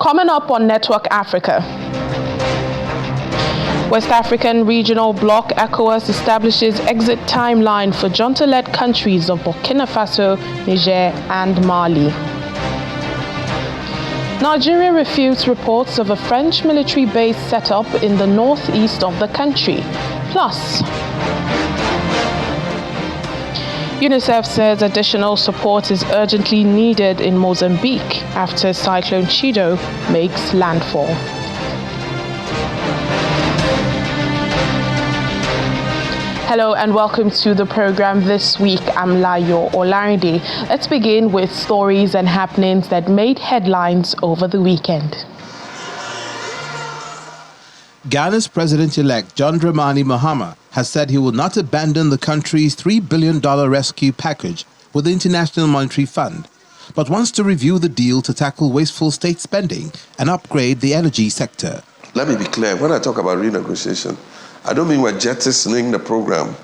Coming up on Network Africa. West African Regional Bloc ECOWAS establishes exit timeline for junta-led countries of Burkina Faso, Niger and Mali. Nigeria refutes reports of a French military base set up in the northeast of the country. Plus, UNICEF says additional support is urgently needed in Mozambique after Cyclone Chido makes landfall. Hello and welcome to the program this week. I'm Layo Olarinde. Let's begin with stories and happenings that made headlines over the weekend. Ghana's president-elect John Dramani Mahama has said he will not abandon the country's $3 billion rescue package with the International Monetary Fund, but wants to review the deal to tackle wasteful state spending and upgrade the energy sector. Let me be clear, when I talk about renegotiation, I don't mean we're jettisoning the program.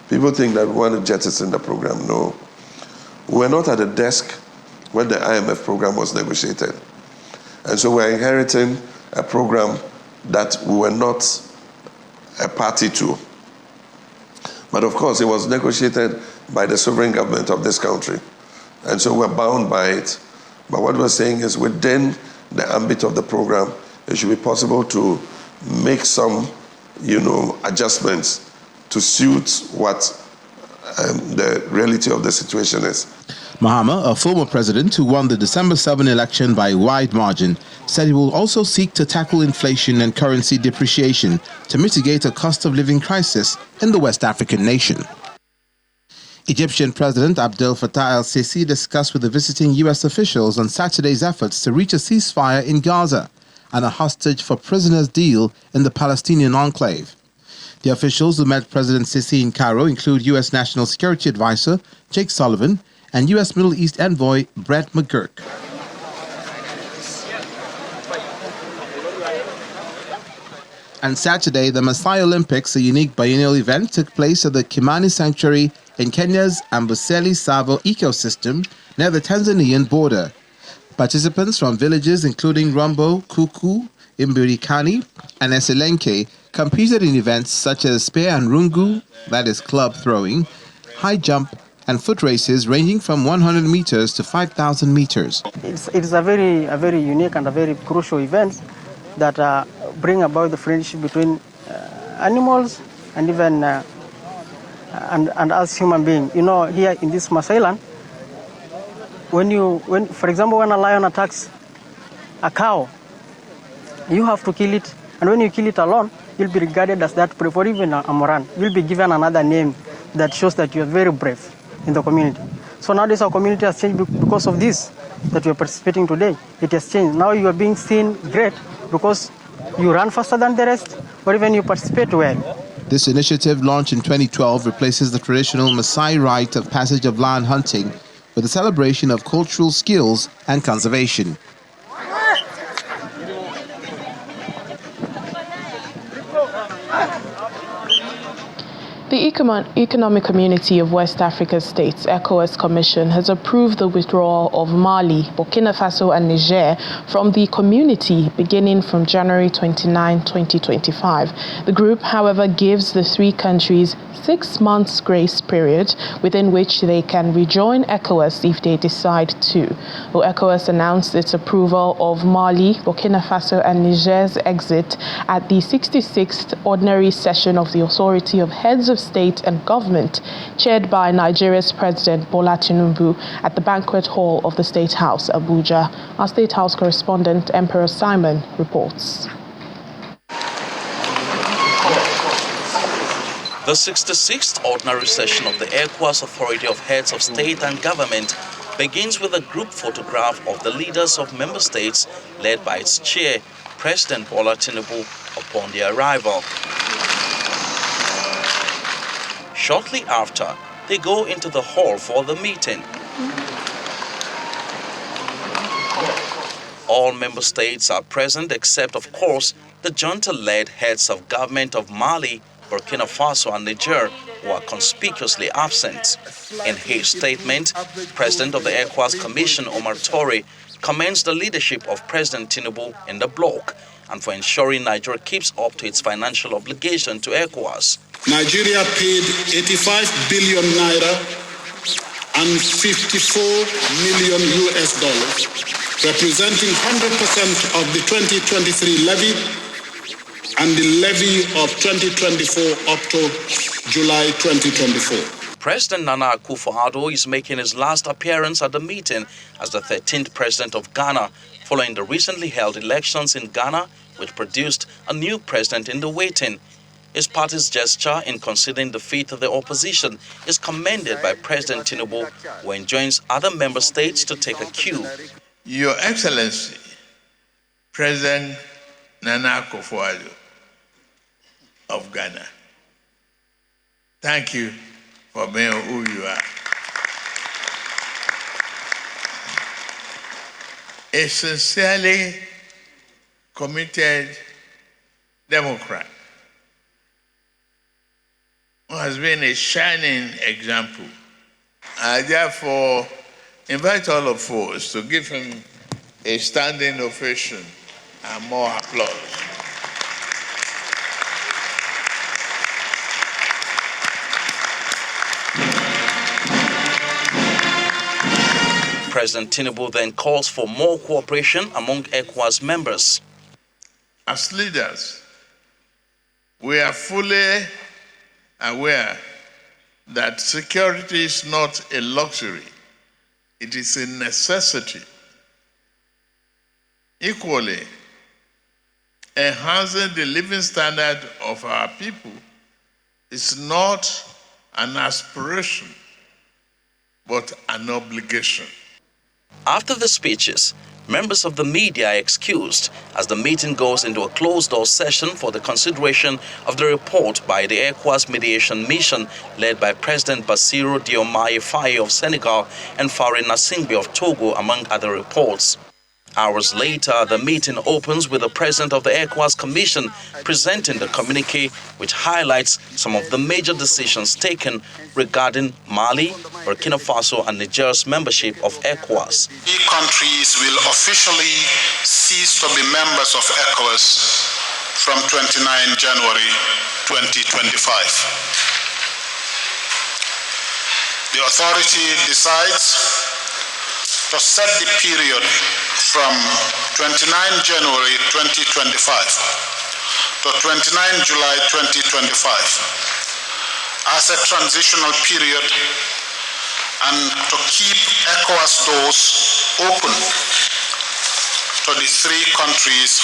People think that we want to jettison the program. No. We're not at the desk when the IMF program was negotiated. And so we're inheriting a program that we were not a party to. But of course, it was negotiated by the sovereign government of this country. And so we're bound by it. But what we're saying is within the ambit of the program, it should be possible to make some adjustments to suit what the reality of the situation is. Mahama, a former president who won the December 7 election by a wide margin, said he will also seek to tackle inflation and currency depreciation to mitigate a cost of living crisis in the West African nation. Egyptian President Abdel Fattah el-Sisi discussed with the visiting U.S. officials on Saturday's efforts to reach a ceasefire in Gaza and a hostage for prisoners deal in the Palestinian enclave. The officials who met President Sisi in Cairo include U.S. National Security Advisor Jake Sullivan and U.S. Middle East Envoy Brett McGurk. On Saturday, the Maasai Olympics, a unique biennial event, took place at the Kimani Sanctuary in Kenya's Amboseli Savo ecosystem near the Tanzanian border. Participants from villages including Rombo, Kuku, Imbirikani, and Eselenke competed in events such as spear and rungu, that is club throwing, high jump, and foot races ranging from 100 meters to 5,000 meters. It's a very unique and a very crucial event that bring about the friendship between animals and even and us human beings. You know, here in this Maasai land, for example, when a lion attacks a cow, you have to kill it, and when you kill it alone, you'll be regarded as that brave, or even a Moran. You'll be given another name that shows that you are very brave in the community. So nowadays our community has changed because of this, that we are participating today. It has changed. Now you are being seen great because you run faster than the rest, or even you participate well. This initiative, launched in 2012, replaces the traditional Maasai rite of passage of lion hunting with a celebration of cultural skills and conservation. The Economic Community of West Africa States, ECOWAS Commission, has approved the withdrawal of Mali, Burkina Faso and Niger from the community beginning from January 29, 2025. The group, however, gives the three countries 6 months grace period within which they can rejoin ECOWAS if they decide to. ECOWAS announced its approval of Mali, Burkina Faso and Niger's exit at the 66th Ordinary Session of the Authority of Heads of State and Government, chaired by Nigeria's President Bola Tinubu at the Banquet Hall of the State House, Abuja. Our State House correspondent, Emperor Simon, reports. The 66th Ordinary Session of the ECOWAS Authority of Heads of State and Government begins with a group photograph of the leaders of member states led by its chair, President Bola Tinubu, upon their arrival. Shortly after, they go into the hall for the meeting. All member states are present except, of course, the junta-led heads of government of Mali, Burkina Faso and Niger, who are conspicuously absent. In his statement, President of the ECOWAS Commission, Omar Torre, commends the leadership of President Tinubu in the bloc and for ensuring Nigeria keeps up to its financial obligation to ECOWAS. Nigeria paid 85 billion naira and 54 million US dollars, representing 100% of the 2023 levy and the levy of 2024 up to July 2024. President Nana Akufo-Addo is making his last appearance at the meeting as the 13th president of Ghana, following the recently held elections in Ghana, which produced a new president in the waiting. His party's gesture in conceding defeat to the opposition is commended by President Tinubu, who enjoins other member states to take a cue. Your Excellency, President Nana Akufo-Addo of Ghana, thank you for being who you are. A sincerely committed Democrat who has been a shining example. I therefore invite all of us to give him a standing ovation and more applause. President Tinubu then calls for more cooperation among ECOWAS members. As leaders, we are fully aware that security is not a luxury, it is a necessity. Equally, enhancing the living standard of our people is not an aspiration, but an obligation. After the speeches, members of the media are excused as the meeting goes into a closed-door session for the consideration of the report by the ECOWAS mediation mission led by President Bassirou Diomaye Faye of Senegal and Faure Gnassingbé of Togo, among other reports. Hours later, the meeting opens with the president of the ECOWAS Commission presenting the communique, which highlights some of the major decisions taken regarding Mali, Burkina Faso and Niger's membership of ECOWAS. Three countries will officially cease to be members of ECOWAS from 29 January 2025. The authority decides to set the period from 29 January 2025 to 29 July 2025 as a transitional period and to keep ECOWAS doors open to the three countries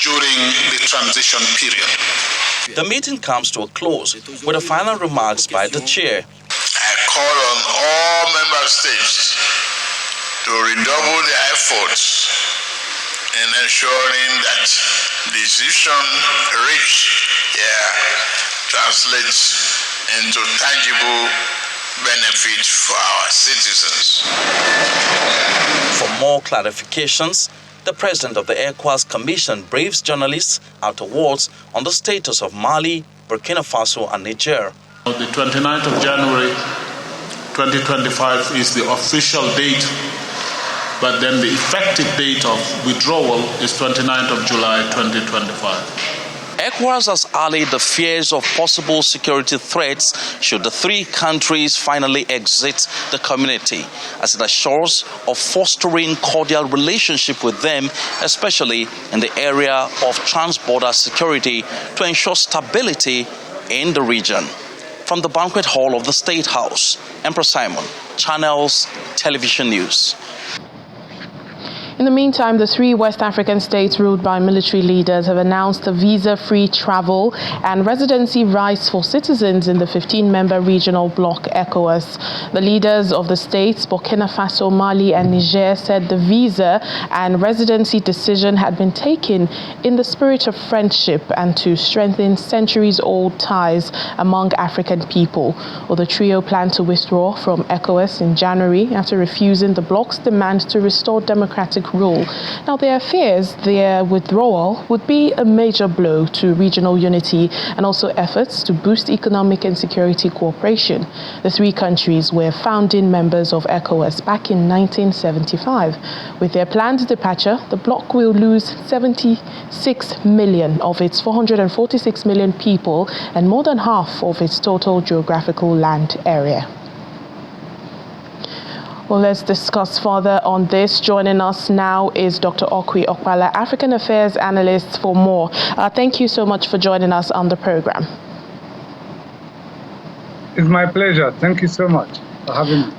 during the transition period. The meeting comes to a close with the final remarks by the chair. I call on all member states to redouble their efforts in ensuring that decision reached here translates into tangible benefit for our citizens. For more clarifications, the president of the ECOWAS Commission briefs journalists afterwards on the status of Mali, Burkina Faso and Niger. The 29th of January 2025 is the official date, but then the effective date of withdrawal is 29th of July 2025. ECOWAS has allayed the fears of possible security threats should the three countries finally exit the community, as it assures of fostering cordial relationship with them, especially in the area of trans-border security, to ensure stability in the region. From the banquet hall of the State House, Emperor Simon, Channels Television News. In the meantime, the three West African states ruled by military leaders have announced a visa-free travel and residency rights for citizens in the 15-member regional bloc ECOWAS. The leaders of the states, Burkina Faso, Mali and Niger, said the visa and residency decision had been taken in the spirit of friendship and to strengthen centuries-old ties among African people. Well, the trio planned to withdraw from ECOWAS in January after refusing the bloc's demand to restore democratic economic rule. Now, there are fears their withdrawal would be a major blow to regional unity and also efforts to boost economic and security cooperation. The three countries were founding members of ECOWAS back in 1975. With their planned departure, the bloc will lose 76 million of its 446 million people and more than half of its total geographical land area. Well, let's discuss further on this. Joining us now is Dr. Okwi Okpala, African Affairs Analyst for more. Thank you so much for joining us on the program. It's my pleasure. Thank you so much for having me.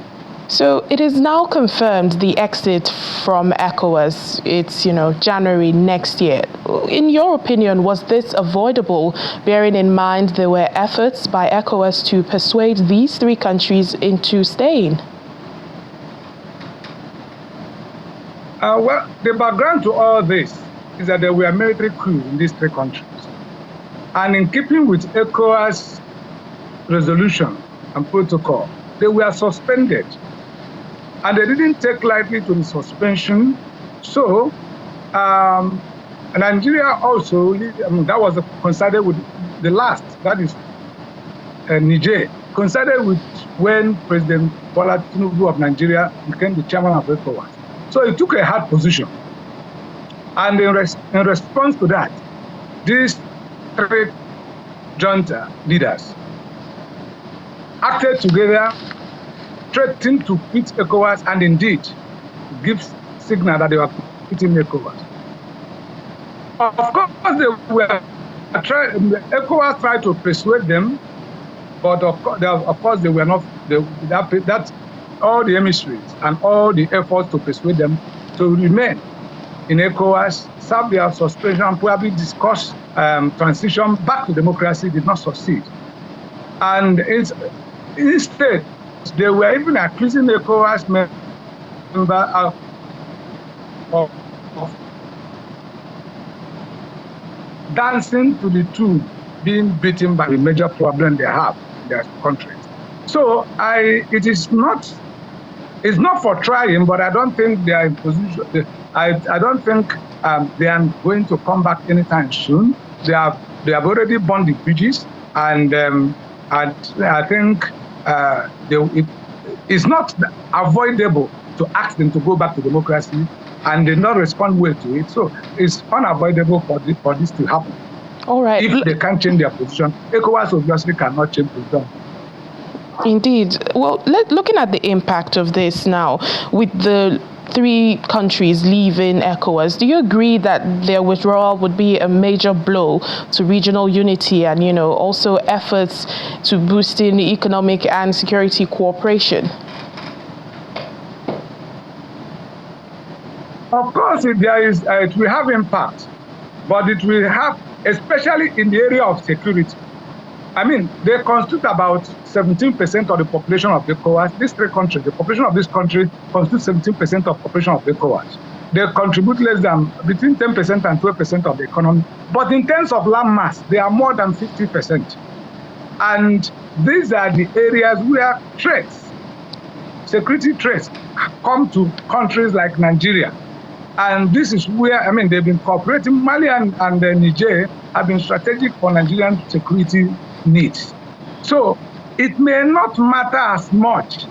So it is now confirmed the exit from ECOWAS. It's, January next year. In your opinion, was this avoidable, bearing in mind there were efforts by ECOWAS to persuade these three countries into staying? Well, the background to all this is that there were military coups in these three countries. And in keeping with ECOWAS resolution and protocol, they were suspended. And they didn't take lightly to the suspension. So Nigeria also, that was coincided with the last, that is Niger, coincided with when President Bola Tinubu of Nigeria became the chairman of ECOWAS. So he took a hard position. And in response to that, these three junta leaders acted together, threatened to quit ECOWAS, and indeed give signal that they were quitting ECOWAS. Of course, ECOWAS tried to persuade them, but of course they were not. That all the emissaries and all the efforts to persuade them to remain in ECOWAS, serve their suspension, and probably discuss transition back to democracy did not succeed. And instead, they were even accusing the ECOWAS member of dancing to the tune, being beaten by the major problem they have in their countries. So it's not for trying, but I don't think they are in position. I don't think they are going to come back anytime soon. They have already burned the bridges, and I think it's not avoidable to ask them to go back to democracy, and they not respond well to it. So it's unavoidable for this to happen. All right. If they can't change their position, ECOWAS obviously cannot change position. Indeed. Well, looking at the impact of this now, with the three countries leaving ECOWAS, do you agree that their withdrawal would be a major blow to regional unity and, also efforts to boosting economic and security cooperation? Of course, it will have impact, but it will have, especially in the area of security. I mean, they constitute about 17% of the population of ECOWAS. These three countries, the population of this country constitutes 17% of the population of ECOWAS. They contribute less than between 10% and 12% of the economy. But in terms of land mass, they are more than 50%. And these are the areas where threats, security threats, come to countries like Nigeria. And this is where, they've been cooperating. Mali and Niger have been strategic for Nigerian security needs. So it may not matter as much.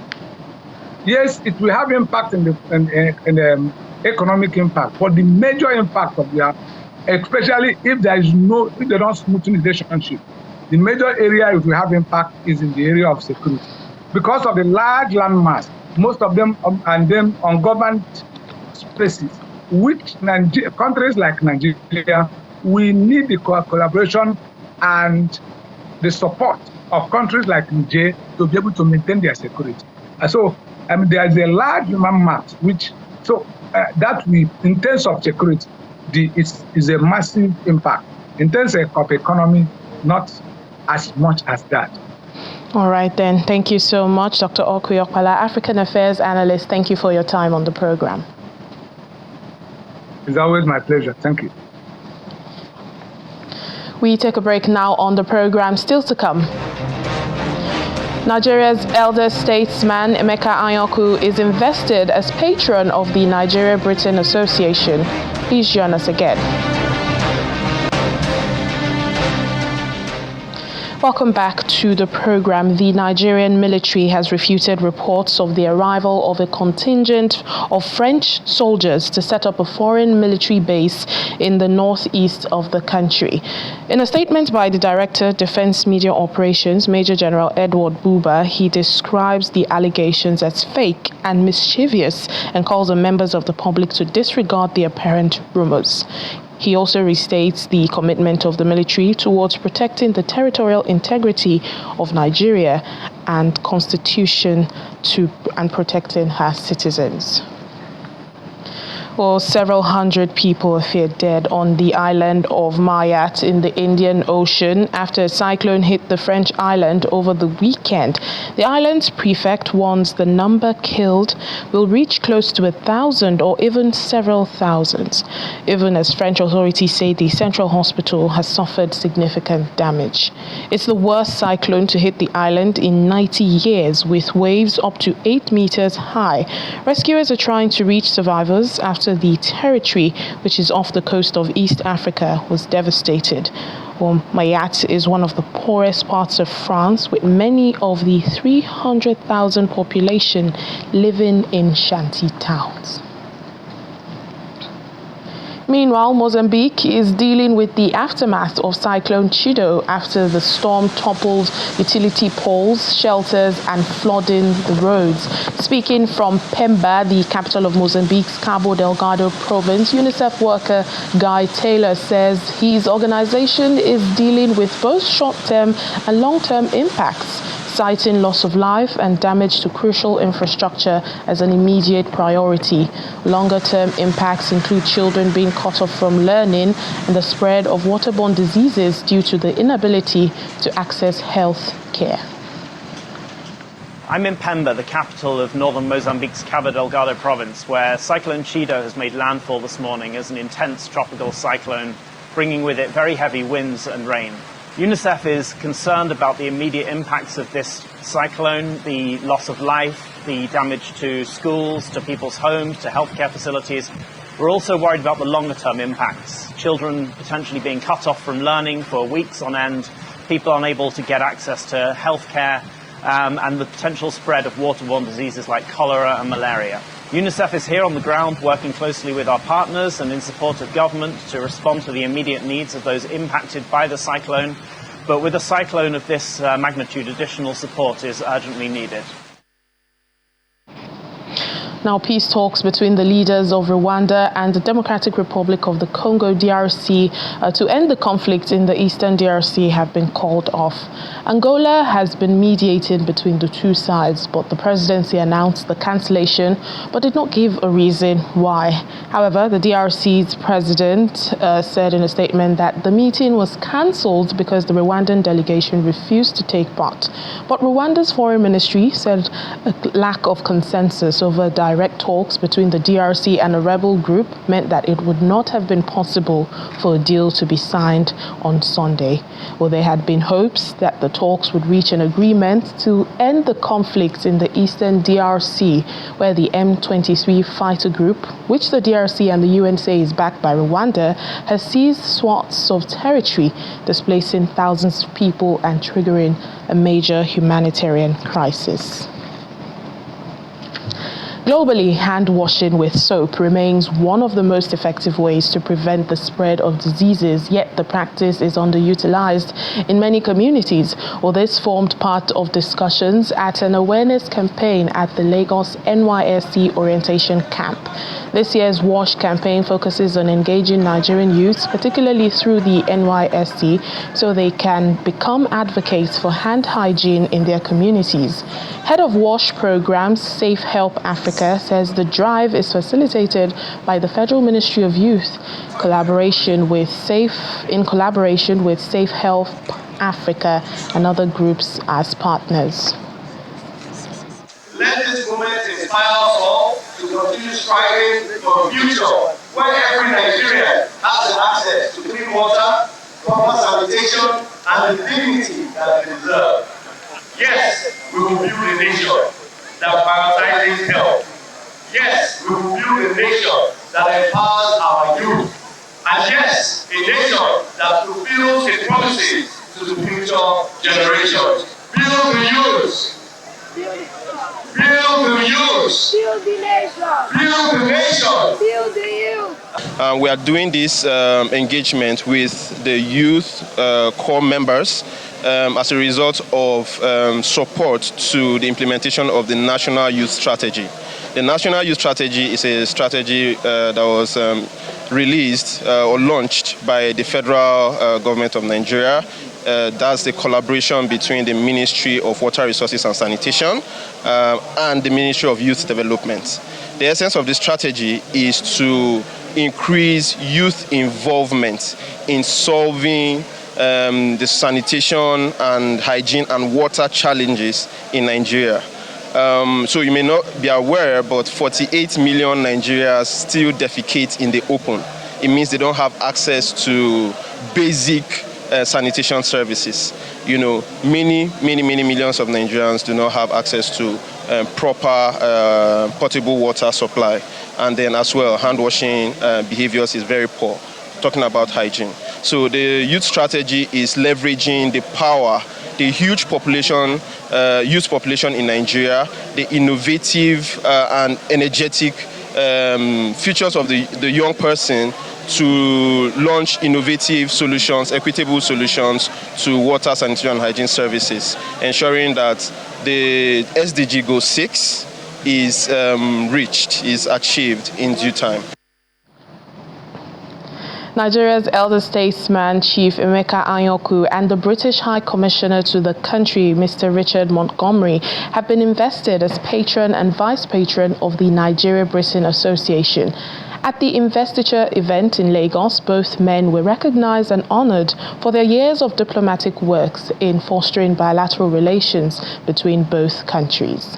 Yes, it will have impact in the economic impact, but the major impact of that, especially if they don't smoothen the relationship, the major area it will have impact is in the area of security. Because of the large land mass, most of them and them ungoverned spaces, which countries like Nigeria, we need the collaboration and the support of countries like Niger to be able to maintain their security. So there is a large human mass, that in terms of security, is a massive impact. In terms of economy, not as much as that. All right, then. Thank you so much, Dr. Okwi Okpala, African Affairs Analyst. Thank you for your time on the program. It's always my pleasure. Thank you. We take a break now on the program. Still to come, Nigeria's elder statesman Emeka Anyaoku is invested as patron of the Nigeria-Britain Association. Please join us again. Welcome back to the program. The Nigerian military has refuted reports of the arrival of a contingent of French soldiers to set up a foreign military base in the northeast of the country. In a statement by the Director, Defense Media Operations, Major General Edward Buba, he describes the allegations as fake and mischievous and calls on members of the public to disregard the apparent rumors. He also restates the commitment of the military towards protecting the territorial integrity of Nigeria and constitution and protecting her citizens. Well, several hundred people are feared dead on the island of Mayat in the Indian Ocean after a cyclone hit the French island over the weekend. The island's prefect warns the number killed will reach close to 1,000 or even several thousands, even as French authorities say the central hospital has suffered significant damage. It's the worst cyclone to hit the island in 90 years, with waves up to 8 meters high. Rescuers are trying to reach survivors after the territory, which is off the coast of East Africa, was devastated. Well, Mayat is one of the poorest parts of France, with many of the 300,000 population living in shanty towns. Meanwhile, Mozambique is dealing with the aftermath of Cyclone Chido after the storm toppled utility poles, shelters, and flooding the roads. Speaking from Pemba, the capital of Mozambique's Cabo Delgado province, UNICEF worker Guy Taylor says his organization is dealing with both short-term and long-term impacts, citing loss of life and damage to crucial infrastructure as an immediate priority. Longer-term impacts include children being cut off from learning and the spread of waterborne diseases due to the inability to access health care. I'm in Pemba, the capital of northern Mozambique's Cabo Delgado province, where Cyclone Chido has made landfall this morning as an intense tropical cyclone, bringing with it very heavy winds and rain. UNICEF is concerned about the immediate impacts of this cyclone, the loss of life, the damage to schools, to people's homes, to healthcare facilities. We're also worried about the longer-term impacts, children potentially being cut off from learning for weeks on end, people unable to get access to healthcare, and the potential spread of waterborne diseases like cholera and malaria. UNICEF is here on the ground working closely with our partners and in support of government to respond to the immediate needs of those impacted by the cyclone. But with a cyclone of this magnitude, additional support is urgently needed. Now, peace talks between the leaders of Rwanda and the Democratic Republic of the Congo, DRC, to end the conflict in the eastern DRC have been called off. Angola has been mediating between the two sides, but the presidency announced the cancellation but did not give a reason why. However, the DRC's president said in a statement that the meeting was cancelled because the Rwandan delegation refused to take part. But Rwanda's foreign ministry said a lack of consensus over direct talks between the DRC and a rebel group meant that it would not have been possible for a deal to be signed on Sunday. Well, there had been hopes that the talks would reach an agreement to end the conflict in the eastern DRC, where the M23 fighter group, which the DRC and the UN say is backed by Rwanda, has seized swaths of territory, displacing thousands of people and triggering a major humanitarian crisis. Globally, hand washing with soap remains one of the most effective ways to prevent the spread of diseases, yet the practice is underutilized in many communities. Well, this formed part of discussions at an awareness campaign at the Lagos NYSC orientation camp. This year's WASH campaign focuses on engaging Nigerian youths, particularly through the NYSC, so they can become advocates for hand hygiene in their communities. Head of WASH programs, Safe Help Africa, says the drive is facilitated by the Federal Ministry of Youth in collaboration with Safe Help Africa and other groups as partners. Let this moment inspire us all to continue striving for a future where every Nigerian has access to clean water, proper sanitation, and the dignity that they deserve. Yes, we we will build a nation that prioritizes health. Yes, we will build a nation that empowers our youth. And yes, a nation that fulfills its promises to the future generations. Build the youth. Build the youth. Build the nation. Build the nation. Build the youth. We are doing this engagement with the youth core members as a result of support to the implementation of the National Youth Strategy. The National Youth Strategy is a strategy that was released or launched by the federal government of Nigeria. That's the collaboration between the Ministry of Water Resources and Sanitation and the Ministry of Youth Development. The essence of this strategy is to increase youth involvement in solving the sanitation and hygiene and water challenges in Nigeria. So you may not be aware, but 48 million Nigerians still defecate in the open. It means they don't have access to basic sanitation services. You know, many millions of Nigerians do not have access to proper potable water supply. And then as well, hand washing behaviors is very poor, talking about hygiene. So the youth strategy is leveraging the power, the huge population, youth population in Nigeria, the innovative and energetic futures of the young person to launch innovative solutions, equitable solutions to water, sanitation and hygiene services, ensuring that the SDG Goal 6 is reached, is achieved in due time. Nigeria's elder statesman, Chief Emeka Anyaoku, and the British High Commissioner to the country, Mr. Richard Montgomery, have been invested as patron and vice patron of the Nigeria-Britain Association. At the investiture event in Lagos, both men were recognized and honored for their years of diplomatic works in fostering bilateral relations between both countries.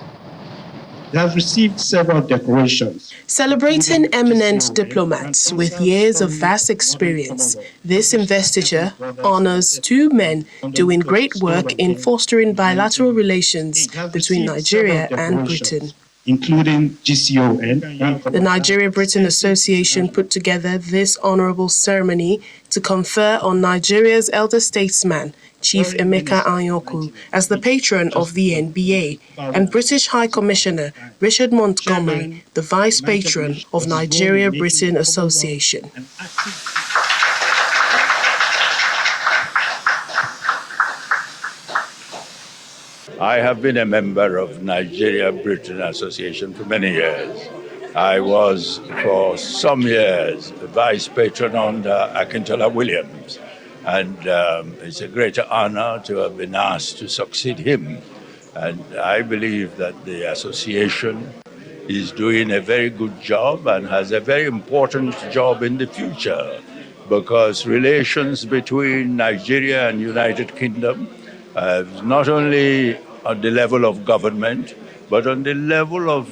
They have received several decorations. Celebrating eminent diplomats with years of vast experience, this investiture honors two men doing great work in fostering bilateral relations between Nigeria and Britain, including GCON. The Nigeria-Britain Association put together this honorable ceremony to confer on Nigeria's elder statesman, Chief Emeka Anyaoku, as the patron of the NBA, and British High Commissioner Richard Montgomery, the vice patron of Nigeria-Britain Association. I have been a member of Nigeria-Britain Association for many years. I was, for some years, vice patron under Akintola Williams. And it's a great honor to have been asked to succeed him. And I believe that the association is doing a very good job and has a very important job in the future, because relations between Nigeria and United Kingdom, not only on the level of government, but on the level of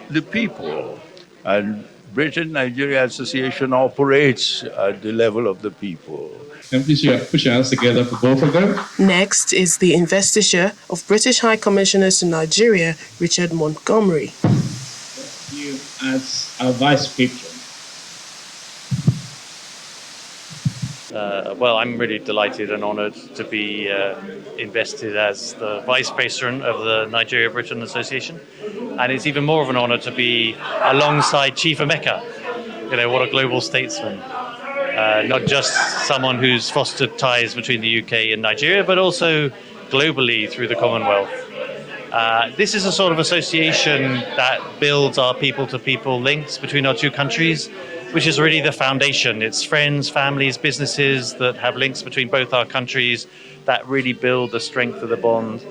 the people. And Britain-Nigeria Association operates at the level of the people. And please put your hands together for both of them. Next is the investiture of British High Commissioner to Nigeria, Richard Montgomery. You as our vice patron. Well, I'm really delighted and honoured to be invested as the vice patron of the Nigeria-Britain Association. And it's even more of an honour to be alongside Chief Emeka. You know, what a global statesman. Not just someone who's fostered ties between the UK and Nigeria, but also globally through the Commonwealth. This is a sort of association that builds our people-to-people links between our two countries, which is really the foundation. It's friends, families, businesses that have links between both our countries that really build the strength of the bond.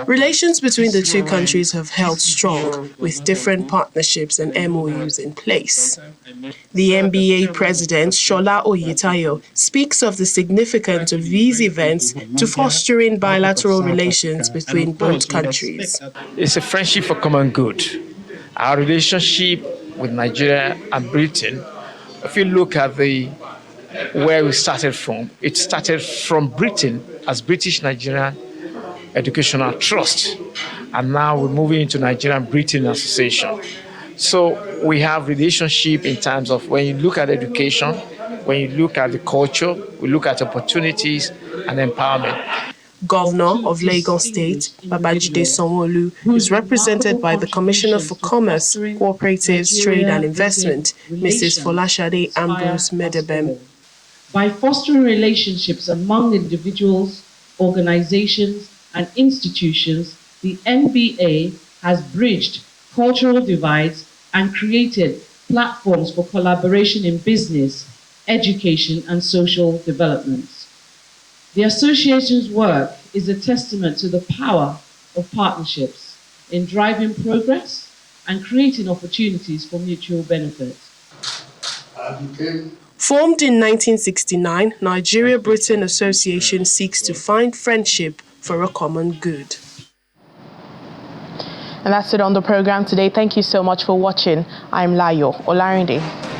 Relations between the two countries have held strong, with different partnerships and MOUs in place. The NBA president, Shola Oyetayo, speaks of the significance of these events to fostering bilateral relations between both countries. It's a friendship for common good. Our relationship with Nigeria and Britain, if you look at where we started from, it started from Britain as British Nigerian Educational Trust. and now we're moving into Nigeria-Britain Association. So we have relationship in terms of when you look at education, when you look at the culture, we look at opportunities and empowerment. Governor of Lagos State, Babajide Sanwo-Olu, is represented by the Commissioner for Commerce, Cooperatives, Trade and Investment, Mrs. Folashade Ambrose Medebem. By fostering relationships among individuals, organizations, and institutions, the NBA has bridged cultural divides and created platforms for collaboration in business, education, and social development. The association's work is a testament to the power of partnerships in driving progress and creating opportunities for mutual benefit. Formed in 1969, Nigeria-Britain Association seeks to find friendship for a common good. And that's it on the program today. Thank you so much for watching. I'm Layo Olarinde.